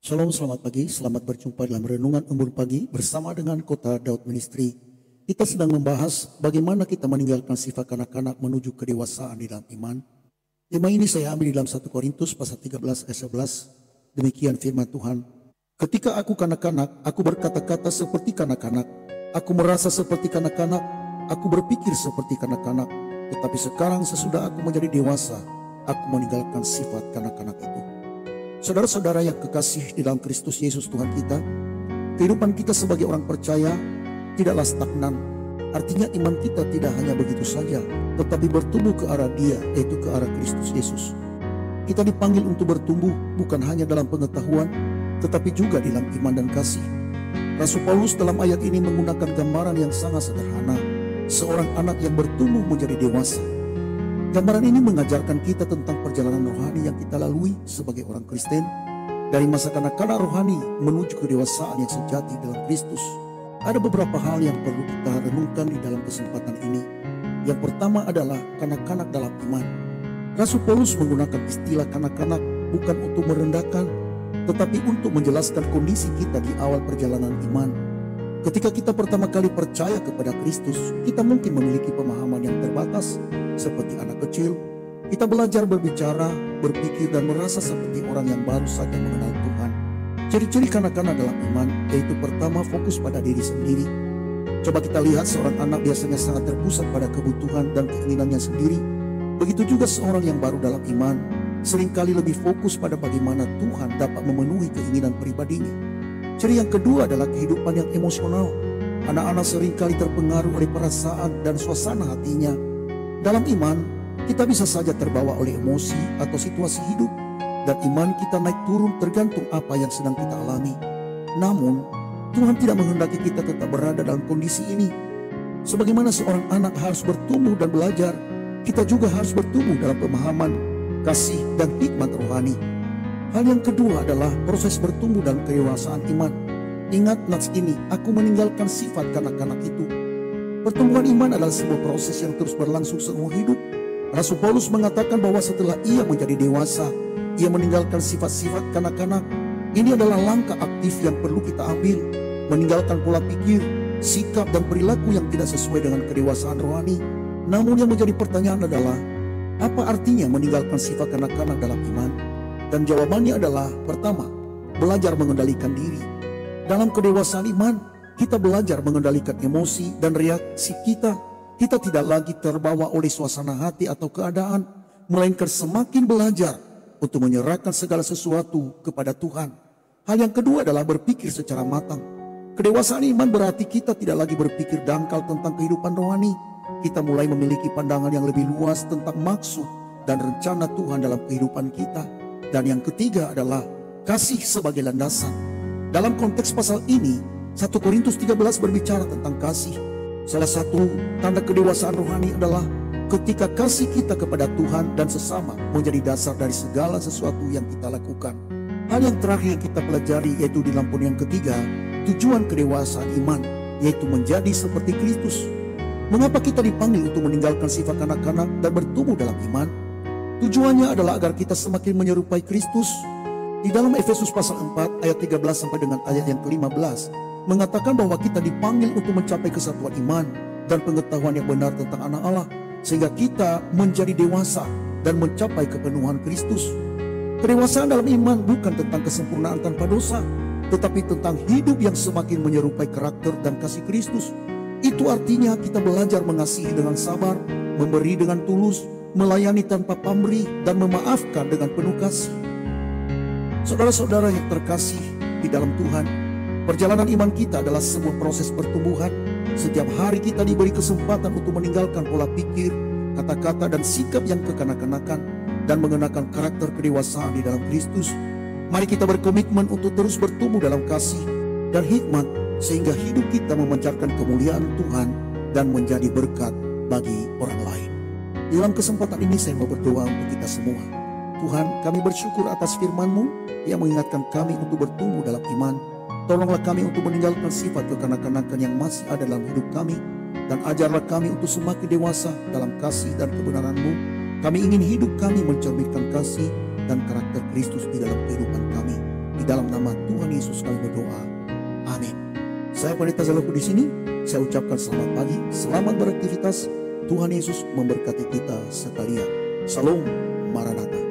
Shalom, selamat pagi. Selamat berjumpa dalam Renungan Embun Pagi bersama dengan Kota Daud Ministry. Kita sedang membahas bagaimana kita meninggalkan sifat kanak-kanak menuju kedewasaan di dalam iman. Tema ini saya ambil di dalam 1 Korintus pasal 13 ayat 11. Demikian firman Tuhan. Ketika aku kanak-kanak, aku berkata-kata seperti kanak-kanak. Aku merasa seperti kanak-kanak. Aku berpikir seperti kanak-kanak. Tetapi sekarang sesudah aku menjadi dewasa, aku meninggalkan sifat kanak-kanak itu. Saudara-saudara yang kekasih di dalam Kristus Yesus Tuhan kita, kehidupan kita sebagai orang percaya tidaklah stagnan. Artinya iman kita tidak hanya begitu saja, tetapi bertumbuh ke arah Dia, yaitu ke arah Kristus Yesus. Kita dipanggil untuk bertumbuh bukan hanya dalam pengetahuan, tetapi juga dalam iman dan kasih. Rasul Paulus dalam ayat ini menggunakan gambaran yang sangat sederhana, seorang anak yang bertumbuh menjadi dewasa. Gambaran ini mengajarkan kita tentang perjalanan rohani yang kita lalui sebagai orang Kristen, dari masa kanak-kanak rohani menuju kedewasaan yang sejati dalam Kristus. Ada beberapa hal yang perlu kita renungkan di dalam kesempatan ini. Yang pertama adalah kanak-kanak dalam iman. Rasul Paulus menggunakan istilah kanak-kanak bukan untuk merendahkan, tetapi untuk menjelaskan kondisi kita di awal perjalanan iman. Ketika kita pertama kali percaya kepada Kristus, kita mungkin memiliki pemahaman yang terbatas seperti anak kecil. Kita belajar berbicara, berpikir, dan merasa seperti orang yang baru saja mengenal Tuhan. Ciri-ciri kanak-kanak dalam iman yaitu pertama, fokus pada diri sendiri. Coba kita lihat, seorang anak biasanya sangat terpusat pada kebutuhan dan keinginannya sendiri. Begitu juga seorang yang baru dalam iman seringkali lebih fokus pada bagaimana Tuhan dapat memenuhi keinginan pribadinya. Ciri yang kedua adalah kehidupan yang emosional. Anak-anak seringkali terpengaruh oleh perasaan dan suasana hatinya. Dalam iman, kita bisa saja terbawa oleh emosi atau situasi hidup, dan iman kita naik turun tergantung apa yang sedang kita alami. Namun, Tuhan tidak menghendaki kita tetap berada dalam kondisi ini. Sebagaimana seorang anak harus bertumbuh dan belajar, kita juga harus bertumbuh dalam pemahaman, kasih, dan hikmat rohani. Hal yang kedua adalah proses bertumbuh dalam kedewasaan iman. Ingat nats ini, aku meninggalkan sifat kanak-kanak itu. Pertumbuhan iman adalah sebuah proses yang terus berlangsung seumur hidup. Rasul Paulus mengatakan bahwa setelah ia menjadi dewasa, ia meninggalkan sifat-sifat kanak-kanak. Ini adalah langkah aktif yang perlu kita ambil, meninggalkan pola pikir, sikap, dan perilaku yang tidak sesuai dengan kedewasaan rohani. Namun yang menjadi pertanyaan adalah, apa artinya meninggalkan sifat kanak-kanak dalam iman? Dan jawabannya adalah, pertama, belajar mengendalikan diri. Dalam kedewasaan iman, kita belajar mengendalikan emosi dan reaksi kita. Kita tidak lagi terbawa oleh suasana hati atau keadaan, melainkan semakin belajar untuk menyerahkan segala sesuatu kepada Tuhan. Hal yang kedua adalah berpikir secara matang. Kedewasaan iman berarti kita tidak lagi berpikir dangkal tentang kehidupan rohani. Kita mulai memiliki pandangan yang lebih luas tentang maksud dan rencana Tuhan dalam kehidupan kita. Dan yang ketiga adalah kasih sebagai landasan. Dalam konteks pasal ini, 1 Korintus 13 berbicara tentang kasih. Salah satu tanda kedewasaan rohani adalah ketika kasih kita kepada Tuhan dan sesama menjadi dasar dari segala sesuatu yang kita lakukan. Hal yang terakhir yang kita pelajari yaitu di dalam poin yang ketiga, tujuan kedewasaan iman, yaitu menjadi seperti Kristus. Mengapa kita dipanggil untuk meninggalkan sifat kanak-kanak dan bertumbuh dalam iman? Tujuannya adalah agar kita semakin menyerupai Kristus. Di dalam Efesus pasal 4 ayat 13 sampai dengan ayat yang ke-15 mengatakan bahwa kita dipanggil untuk mencapai kesatuan iman dan pengetahuan yang benar tentang anak Allah, sehingga kita menjadi dewasa dan mencapai kepenuhan Kristus. Kedewasaan dalam iman bukan tentang kesempurnaan tanpa dosa, tetapi tentang hidup yang semakin menyerupai karakter dan kasih Kristus. Itu artinya kita belajar mengasihi dengan sabar, memberi dengan tulus, melayani tanpa pamrih, dan memaafkan dengan penuh kasih. Saudara-saudara yang terkasih di dalam Tuhan, perjalanan iman kita adalah sebuah proses pertumbuhan. Setiap hari kita diberi kesempatan untuk meninggalkan pola pikir, kata-kata, dan sikap yang kekanak-kanakan dan mengenakan karakter kedewasaan di dalam Kristus. Mari kita berkomitmen untuk terus bertumbuh dalam kasih dan hikmat, sehingga hidup kita memancarkan kemuliaan Tuhan dan menjadi berkat bagi orang lain. Dalam kesempatan ini saya mau berdoa untuk kita semua. Tuhan, kami bersyukur atas firman-Mu yang mengingatkan kami untuk bertumbuh dalam iman. Tolonglah kami untuk meninggalkan sifat kekanak-kanakan yang masih ada dalam hidup kami, dan ajarlah kami untuk semakin dewasa dalam kasih dan kebenaran-Mu. Kami ingin hidup kami mencerminkan kasih dan karakter Kristus di dalam kehidupan kami. Di dalam nama Tuhan Yesus kami berdoa. Amin. Saya Pendeta Zaloku di sini. Saya ucapkan selamat pagi, selamat beraktivitas. Tuhan Yesus memberkati kita sekalian. Shalom, Maranatha.